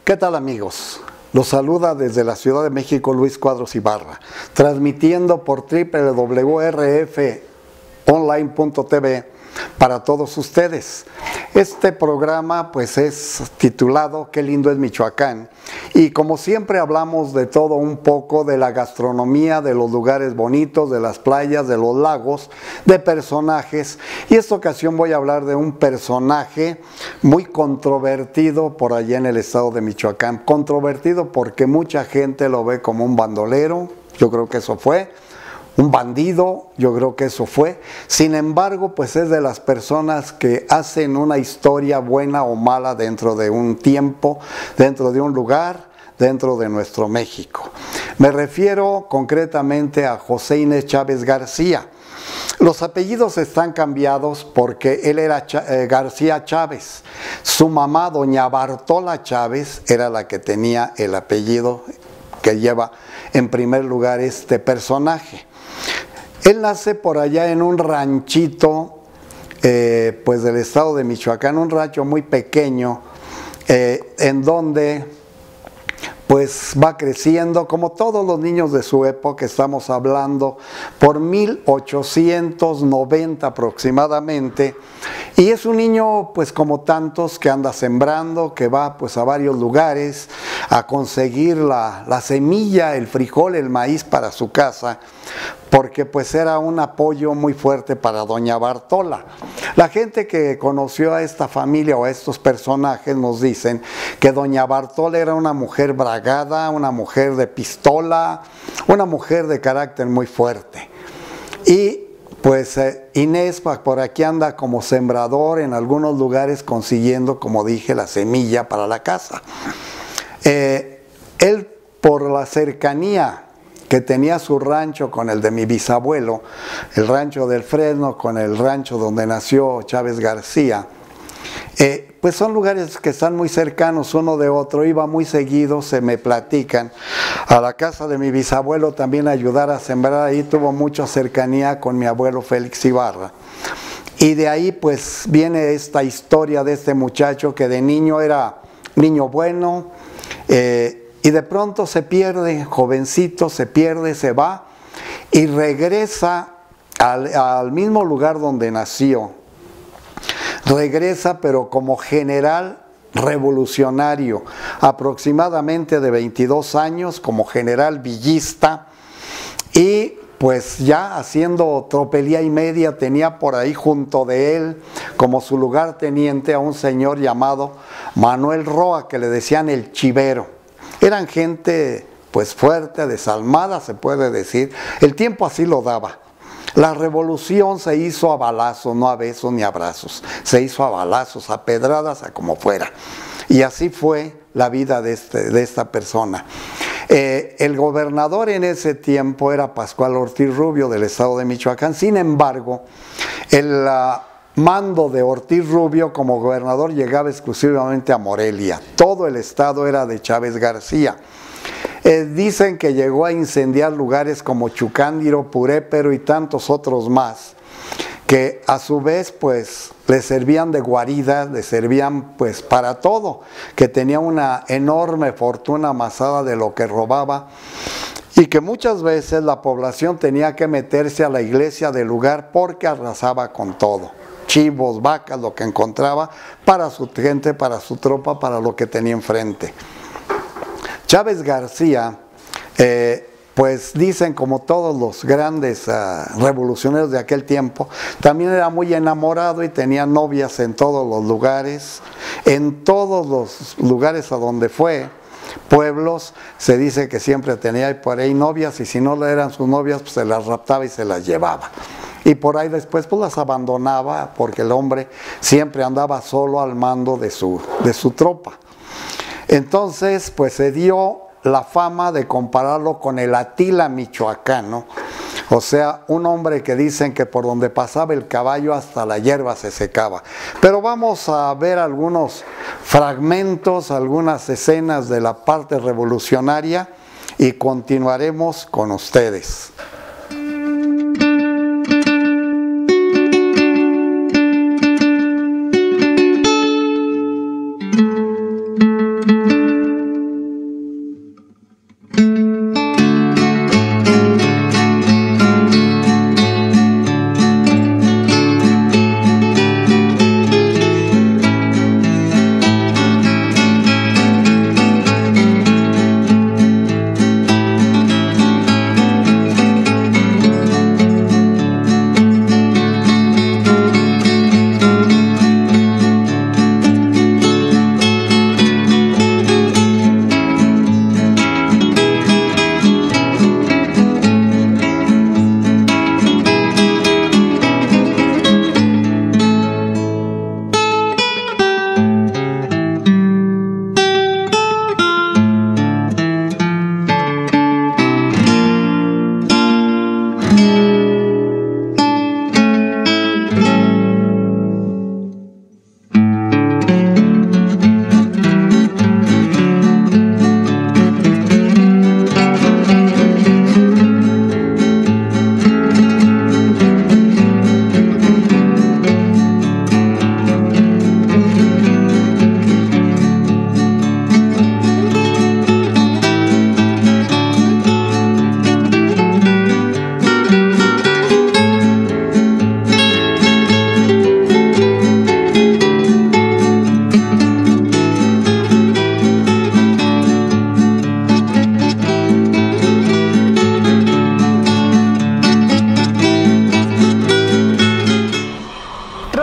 ¿Qué tal, amigos? Los saluda desde la Ciudad de México Luis Cuadros Ibarra, transmitiendo por www.rfonline.tv para todos ustedes. Este programa pues es titulado Qué lindo es Michoacán, y como siempre hablamos de todo un poco, de la gastronomía, de los lugares bonitos, de las playas, de los lagos, de personajes, y esta ocasión voy a hablar de un personaje muy controvertido por allá en el estado de Michoacán. Controvertido porque mucha gente lo ve como un bandolero, yo creo que eso fue, un bandido, yo creo que eso fue. Sin embargo, pues es de las personas que hacen una historia buena o mala dentro de un tiempo, dentro de un lugar, dentro de nuestro México. Me refiero concretamente a José Inés Chávez García. Los apellidos están cambiados porque él era García Chávez. Su mamá, doña Bartola Chávez, era la que tenía el apellido que lleva en primer lugar este personaje. Él nace por allá en un ranchito pues del estado de Michoacán, un rancho muy pequeño, en donde pues va creciendo como todos los niños de su época. Estamos hablando por 1890 aproximadamente, y es un niño pues como tantos que anda sembrando, que va pues a varios lugares a conseguir la semilla, el frijol, el maíz para su casa, porque pues era un apoyo muy fuerte para doña Bartola. La gente que conoció a esta familia o a estos personajes nos dicen que doña Bartola era una mujer bragada, una mujer de pistola, una mujer de carácter muy fuerte. Y pues Inés por aquí anda como sembrador en algunos lugares consiguiendo, como dije, la semilla para la casa. Él, por la cercanía que tenía su rancho con el de mi bisabuelo, el rancho del Fresno con el rancho donde nació Chávez García, pues son lugares que están muy cercanos uno de otro. Iba muy seguido, se me platican, a la casa de mi bisabuelo también a ayudar a sembrar. Ahí tuvo mucha cercanía con mi abuelo Félix Ibarra. Y de ahí pues viene esta historia de este muchacho que de niño era niño bueno, y de pronto se pierde, jovencito, se pierde, se va y regresa al mismo lugar donde nació. Regresa pero como general revolucionario, aproximadamente de 22 años, como general villista, y pues ya haciendo tropelía y media. Tenía por ahí junto de él como su lugarteniente a un señor llamado Manuel Roa, que le decían el Chivero. Eran gente pues fuerte, desalmada se puede decir, el tiempo así lo daba. La revolución se hizo a balazos, no a besos ni abrazos, se hizo a balazos, a pedradas, a como fuera. Y así fue la vida de esta persona. El gobernador en ese tiempo era Pascual Ortiz Rubio del estado de Michoacán. Sin embargo, el mando de Ortiz Rubio como gobernador llegaba exclusivamente a Morelia. Todo el estado era de Chávez García. Dicen que llegó a incendiar lugares como Chucándiro, Purépero y tantos otros más, que a su vez pues le servían de guarida, le servían pues para todo, que tenía una enorme fortuna amasada de lo que robaba, y que muchas veces la población tenía que meterse a la iglesia del lugar porque arrasaba con todo. Chivos, vacas, lo que encontraba para su gente, para su tropa, para lo que tenía enfrente. Chávez García, pues dicen como todos los grandes revolucionarios de aquel tiempo, también era muy enamorado y tenía novias en todos los lugares a donde fue, pueblos, se dice que siempre tenía por ahí novias, y si no eran sus novias pues se las raptaba y se las llevaba. Y por ahí después pues las abandonaba, porque el hombre siempre andaba solo al mando de su tropa. Entonces pues se dio la fama de compararlo con el Atila michoacano, o sea, un hombre que dicen que por donde pasaba el caballo hasta la hierba se secaba. Pero vamos a ver algunos fragmentos, algunas escenas de la parte revolucionaria, y continuaremos con ustedes.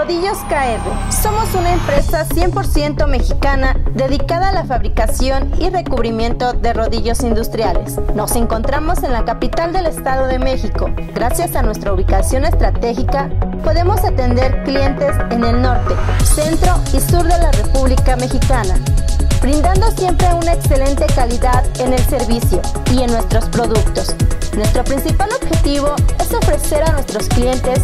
Rodillos KR. Somos una empresa 100% mexicana dedicada a la fabricación y recubrimiento de rodillos industriales. Nos encontramos en la capital del Estado de México. Gracias a nuestra ubicación estratégica, podemos atender clientes en el norte, centro y sur de la República Mexicana, brindando siempre una excelente calidad en el servicio y en nuestros productos. Nuestro principal objetivo es ofrecer a nuestros clientes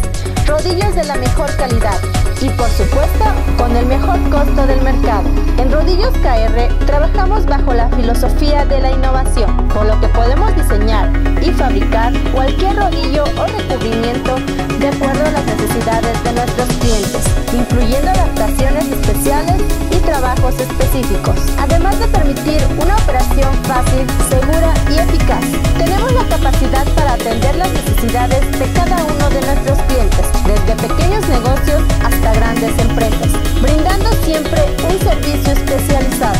rodillos de la mejor calidad y, por supuesto, con el mejor costo del mercado. En Rodillos KR trabajamos bajo la filosofía de la innovación, por lo que podemos diseñar y fabricar cualquier rodillo o recubrimiento de acuerdo a las necesidades de nuestros clientes, incluyendo adaptaciones especiales y trabajos específicos, además de permitir una operación fácil, segura y eficaz. Tenemos la capacidad para atender las necesidades de cada uno de nuestros clientes, desde pequeños negocios hasta grandes empresas, brindando siempre un servicio especializado.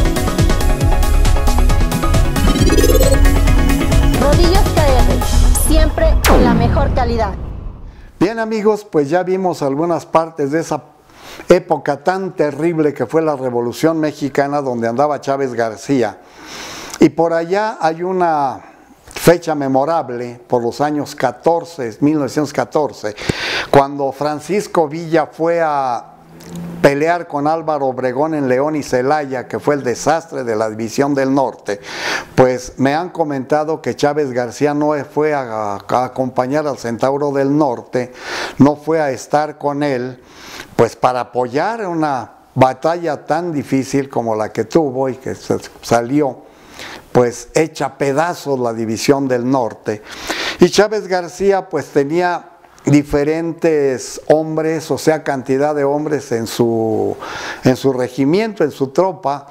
Rodillos KR, siempre con la mejor calidad. Bien amigos, pues ya vimos algunas partes de esa época tan terrible que fue la Revolución Mexicana, donde andaba Chávez García. Y por allá hay una fecha memorable, por los años 1914, cuando Francisco Villa fue a pelear con Álvaro Obregón en León y Celaya, que fue el desastre de la División del Norte. Pues me han comentado que Chávez García no fue a acompañar al Centauro del Norte, no fue a estar con él, pues para apoyar una batalla tan difícil como la que tuvo y que salió pues hecha pedazos la División del Norte. Y Chávez García pues tenía diferentes hombres, o sea, cantidad de hombres en su regimiento, en su tropa.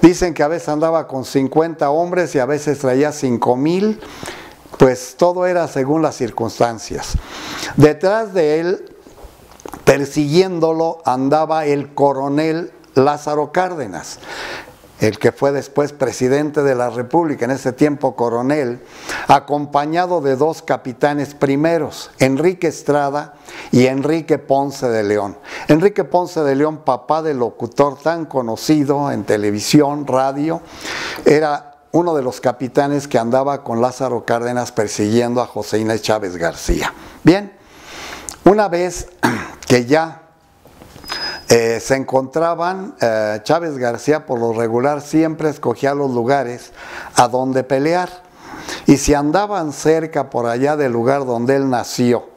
Dicen que a veces andaba con 50 hombres y a veces traía 5,000, pues todo era según las circunstancias. Detrás de él, persiguiéndolo, andaba el coronel Lázaro Cárdenas, el que fue después presidente de la República, en ese tiempo coronel, acompañado de dos capitanes primeros, Enrique Estrada y Enrique Ponce de León. Enrique Ponce de León, papá del locutor tan conocido en televisión, radio, era uno de los capitanes que andaba con Lázaro Cárdenas persiguiendo a José Inés Chávez García. Bien, una vez que ya se encontraban, Chávez García por lo regular siempre escogía los lugares a donde pelear, y si andaban cerca por allá del lugar donde él nació,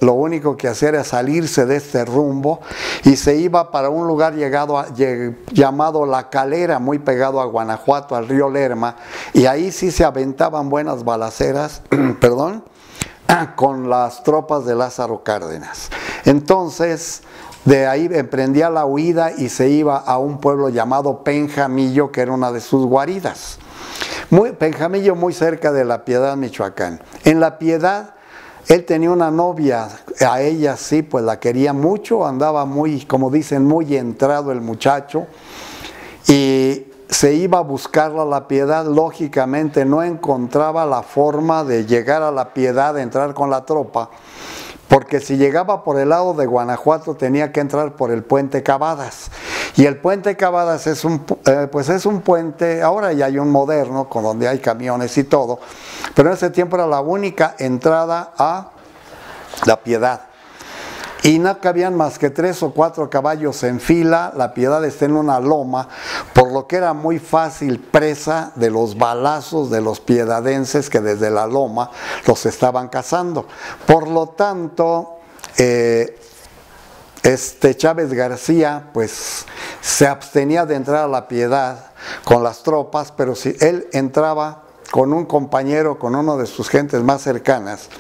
lo único que hacía era salirse de este rumbo y se iba para un lugar llamado La Calera, muy pegado a Guanajuato, al río Lerma, y ahí sí se aventaban buenas balaceras, perdón, con las tropas de Lázaro Cárdenas. Entonces, de ahí emprendía la huida y se iba a un pueblo llamado Penjamillo, que era una de sus guaridas. Penjamillo, muy cerca de La Piedad, Michoacán. En La Piedad, él tenía una novia, a ella sí, pues la quería mucho, andaba muy, como dicen, muy entrado el muchacho, y se iba a buscarla a La Piedad. Lógicamente no encontraba la forma de llegar a La Piedad, de entrar con la tropa, porque si llegaba por el lado de Guanajuato tenía que entrar por el puente Cavadas, y el puente Cavadas es un puente, ahora ya hay un moderno con donde hay camiones y todo, pero en ese tiempo era la única entrada a La Piedad, y no cabían más que 3 o 4 caballos en fila. La Piedad está en una loma, por lo que era muy fácil presa de los balazos de los piedadenses que desde la loma los estaban cazando. Por lo tanto, Chávez García pues se abstenía de entrar a La Piedad con las tropas, pero si él entraba con un compañero, con uno de sus gentes más cercanas,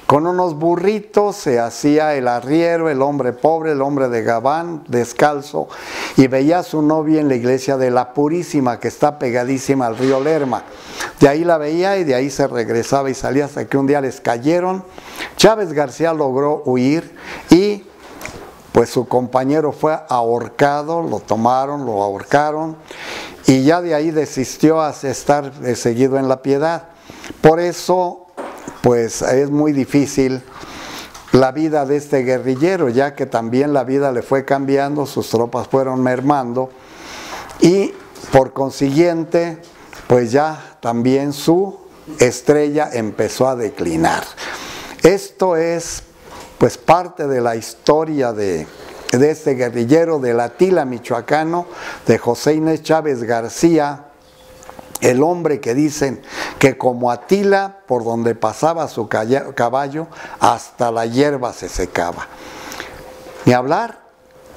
con unos burritos, se hacía el arriero, el hombre pobre, el hombre de gabán, descalzo, y veía a su novia en la iglesia de la Purísima, que está pegadísima al río Lerma. De ahí la veía y de ahí se regresaba y salía, hasta que un día les cayeron. Chávez García logró huir y pues su compañero fue ahorcado, lo tomaron, lo ahorcaron, y ya de ahí desistió a estar seguido en La Piedad. Por eso pues es muy difícil la vida de este guerrillero, ya que también la vida le fue cambiando, sus tropas fueron mermando y por consiguiente pues ya también su estrella empezó a declinar. Esto es pues parte de la historia de este guerrillero del Atila michoacano, de José Inés Chávez García, el hombre que dicen que como Atila, por donde pasaba su caballo, hasta la hierba se secaba. Ni hablar,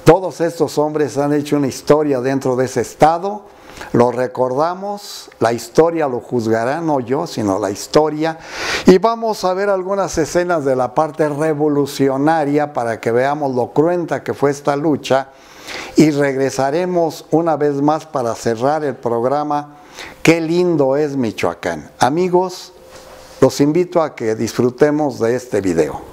todos estos hombres han hecho una historia dentro de ese estado, lo recordamos, la historia lo juzgará, no yo, sino la historia, y vamos a ver algunas escenas de la parte revolucionaria para que veamos lo cruenta que fue esta lucha, y regresaremos una vez más para cerrar el programa. Qué lindo es Michoacán. Amigos, los invito a que disfrutemos de este video.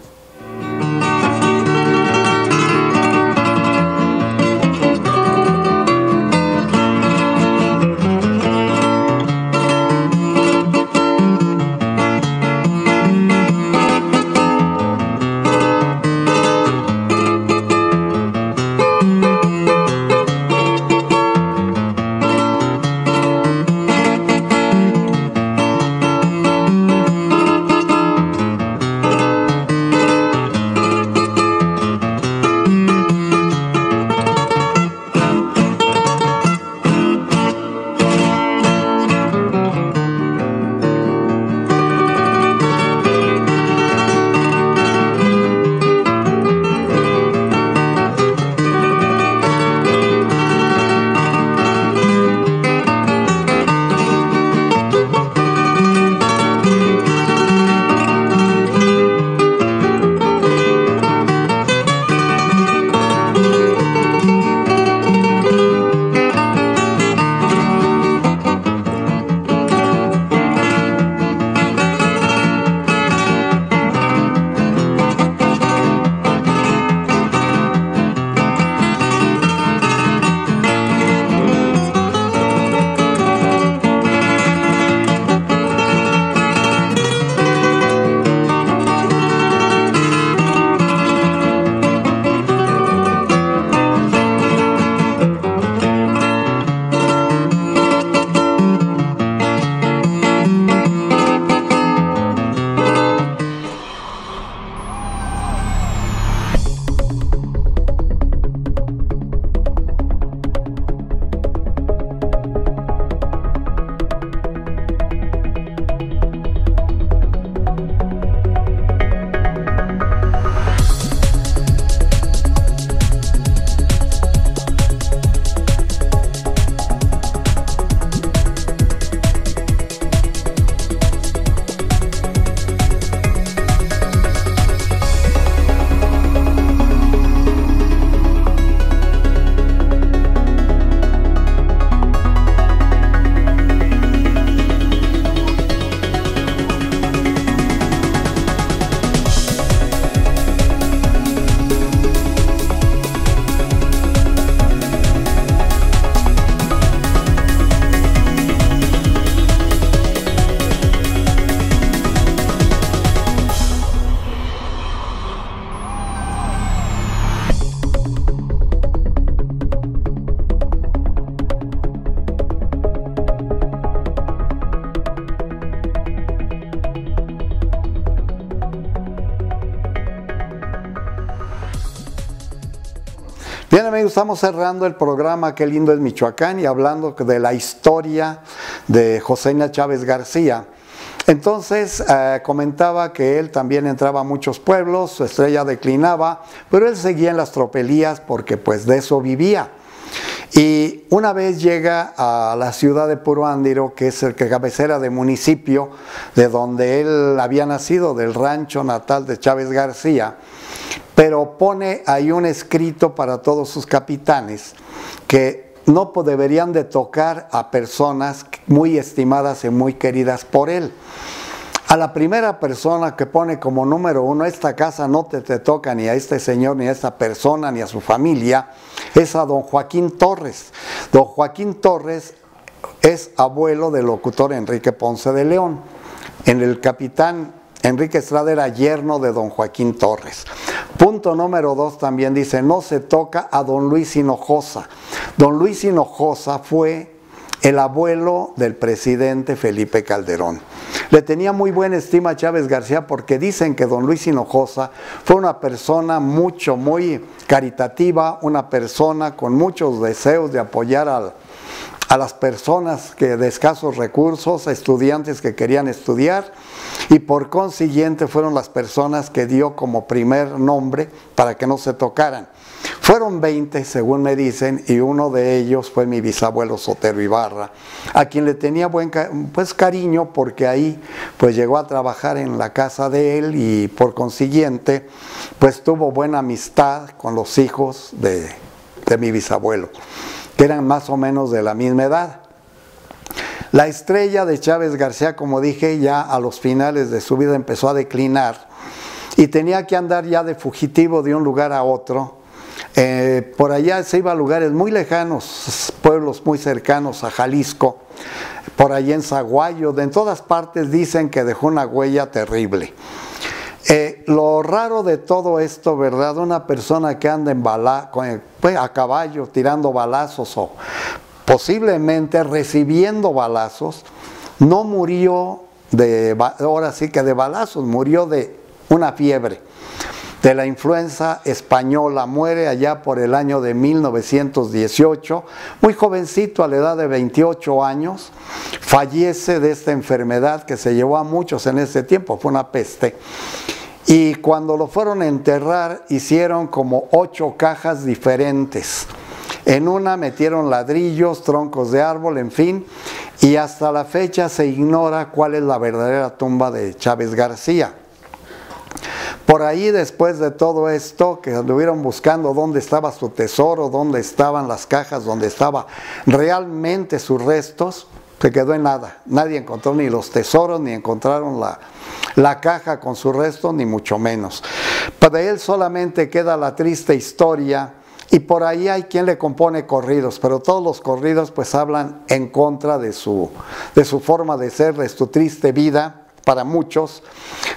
Bien, amigos, estamos cerrando el programa Qué lindo es Michoacán y hablando de la historia de José Inés Chávez García. Entonces comentaba que él también entraba a muchos pueblos, su estrella declinaba, pero él seguía en las tropelías porque pues de eso vivía. Y una vez llega a la ciudad de Puruándiro, que es el cabecera de municipio de donde él había nacido, del rancho natal de Chávez García, pero pone ahí un escrito para todos sus capitanes que no deberían de tocar a personas muy estimadas y muy queridas por él. A la primera persona que pone como número uno, esta casa no te toca ni a este señor, ni a esta persona, ni a su familia, es a don Joaquín Torres. Don Joaquín Torres es abuelo del locutor Enrique Ponce de León. En Enrique Estrada era yerno de don Joaquín Torres. Punto número 2 también dice, no se toca a don Luis Hinojosa. Don Luis Hinojosa fue el abuelo del presidente Felipe Calderón. Le tenía muy buena estima a Chávez García porque dicen que don Luis Hinojosa fue una persona muy caritativa, una persona con muchos deseos de apoyar a las personas de escasos recursos, a estudiantes que querían estudiar, y por consiguiente fueron las personas que dio como primer nombre para que no se tocaran. Fueron 20, según me dicen, y uno de ellos fue mi bisabuelo Sotero Ibarra, a quien le tenía cariño porque ahí pues llegó a trabajar en la casa de él y por consiguiente pues tuvo buena amistad con los hijos de mi bisabuelo, que eran más o menos de la misma edad. La estrella de Chávez García, como dije, ya a los finales de su vida empezó a declinar y tenía que andar ya de fugitivo de un lugar a otro. Por allá se iba a lugares muy lejanos, pueblos muy cercanos a Jalisco, por allá en Zaguayo, en todas partes dicen que dejó una huella terrible. Lo raro de todo esto, ¿verdad? Una persona que anda a caballo tirando balazos o posiblemente recibiendo balazos, no murió ahora sí que de balazos, murió de una fiebre, de la influenza española. Muere allá por el año de 1918, muy jovencito, a la edad de 28 años, fallece de esta enfermedad que se llevó a muchos en ese tiempo, fue una peste. Y cuando lo fueron a enterrar, hicieron como 8 cajas diferentes. En una metieron ladrillos, troncos de árbol, en fin, y hasta la fecha se ignora cuál es la verdadera tumba de Chávez García. Por ahí, después de todo esto, que anduvieron buscando dónde estaba su tesoro, dónde estaban las cajas, dónde estaban realmente sus restos, se quedó en nada. Nadie encontró ni los tesoros, ni encontraron la caja con su resto, ni mucho menos. Para él solamente queda la triste historia, y por ahí hay quien le compone corridos, pero todos los corridos pues hablan en contra de su forma de ser, de su triste vida para muchos.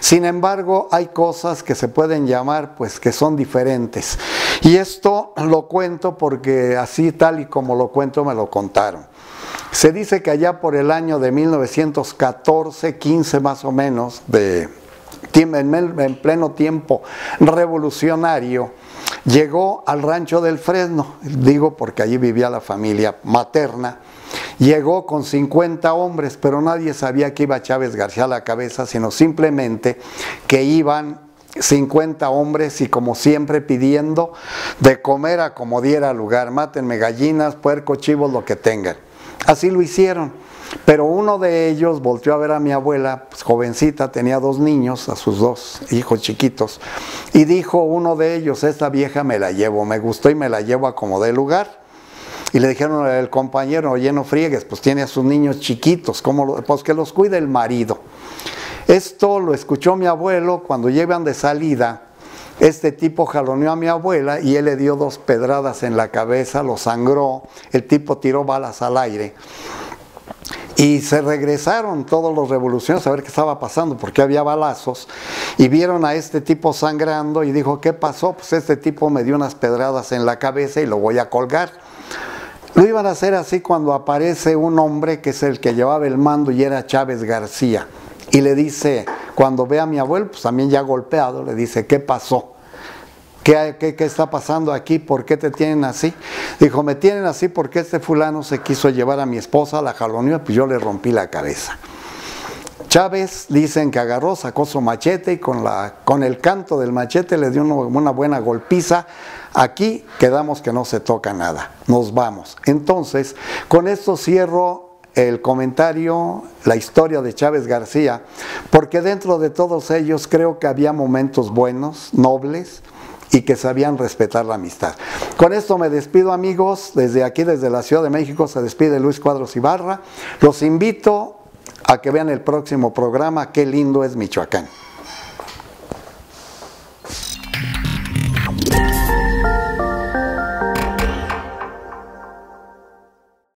Sin embargo, hay cosas que se pueden llamar pues que son diferentes. Y esto lo cuento porque así tal y como lo cuento me lo contaron. Se dice que allá por el año de 1914, 15 más o menos, en pleno tiempo revolucionario, llegó al rancho del Fresno, digo porque allí vivía la familia materna. Llegó con 50 hombres, pero nadie sabía que iba Chávez García a la cabeza, sino simplemente que iban 50 hombres y como siempre pidiendo de comer a como diera lugar. Mátenme gallinas, puercos, chivos, lo que tengan. Así lo hicieron. Pero uno de ellos volteó a ver a mi abuela, pues jovencita, tenía 2 niños, a sus 2 hijos chiquitos, y dijo uno de ellos, esta vieja me la llevo, me gustó y me la llevo a como dé lugar. Y le dijeron al compañero, oye, no friegues, pues tiene a sus niños chiquitos, pues que los cuide el marido. Esto lo escuchó mi abuelo. Cuando llevan de salida, este tipo jaloneó a mi abuela y él le dio 2 pedradas en la cabeza, lo sangró, el tipo tiró balas al aire. Y se regresaron todos los revolucionarios a ver qué estaba pasando, porque había balazos, y vieron a este tipo sangrando y dijo, ¿qué pasó? Pues este tipo me dio unas pedradas en la cabeza y lo voy a colgar. Lo iban a hacer así cuando aparece un hombre que es el que llevaba el mando y era Chávez García. Y le dice, cuando ve a mi abuelo, pues también ya golpeado, le dice, ¿qué pasó? ¿Qué está pasando aquí? ¿Por qué te tienen así? Dijo, me tienen así porque este fulano se quiso llevar a mi esposa, la jaloneó, pues yo le rompí la cabeza. Chávez, dicen que agarró, sacó su machete y con el canto del machete le dio una buena golpiza. Aquí quedamos que no se toca nada, nos vamos. Entonces, con esto cierro el comentario, la historia de Chávez García, porque dentro de todos ellos creo que había momentos buenos, nobles, y que sabían respetar la amistad. Con esto me despido, amigos. Desde aquí, desde la Ciudad de México, se despide Luis Cuadros Ibarra. Los invito a que vean el próximo programa, Qué lindo es Michoacán.